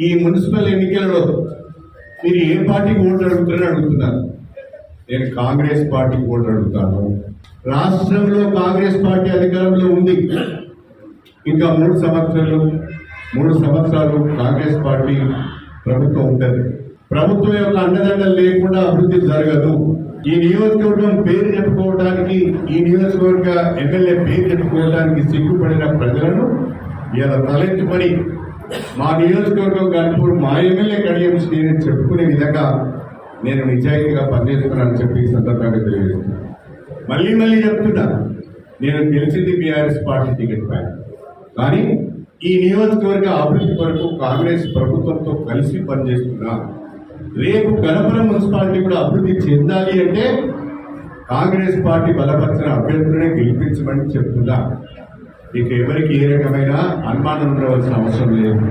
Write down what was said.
ఈ మున్సిపల్ ఎన్నికలలో మీరు ఏ పార్టీకి ఓట్లు అడుగుతారని అడుగుతున్నారు. నేను కాంగ్రెస్ పార్టీకి ఓట్లు అడుగుతాను. రాష్ట్రంలో కాంగ్రెస్ పార్టీ అధికారంలో ఉంది. ఇంకా 3 సంవత్సరాలు కాంగ్రెస్ పార్టీ ప్రభుత్వం ఉంటుంది. ప్రభుత్వం యొక్క అండదండలు లేకుండా అభివృద్ధి జరగదు. ఈ నియోజకవర్గం పేరు చెప్పుకోవడానికి, ఈ నియోజకవర్గ ఎమ్మెల్యే పేరు చెప్పుకోవడానికి సిగ్గుపడిన ప్రజలను ఇలా తలెత్తుకొని మా నియోజకవర్గం గన్పూర్ మా ఎమ్మెల్యే కడియం శ్రీని చెప్పుకునే విధంగా నేను నిజాయితీగా పనిచేస్తున్నానని చెప్పి ఈ సందర్భంగా తెలియజేస్తున్నాను. మళ్ళీ చెప్తున్నా, నేను గెలిచింది బీఆర్ఎస్ పార్టీ టికెట్ పైన. కానీ ఈ నియోజకవర్గ అభివృద్ధి కొరకు కాంగ్రెస్ ప్రభుత్వంతో కలిసి పనిచేస్తున్నా. రేపు గణపురం మున్సిపాలిటీ కూడా అభివృద్ధి చెందాలి అంటే కాంగ్రెస్ పార్టీ బలపరిచిన అభ్యర్థులనే గెలిపించమని చెప్తున్నా. ఇక ఎవరికి ఏ రకమైన అనుమానం ఉండవలసిన అవసరం లేదు.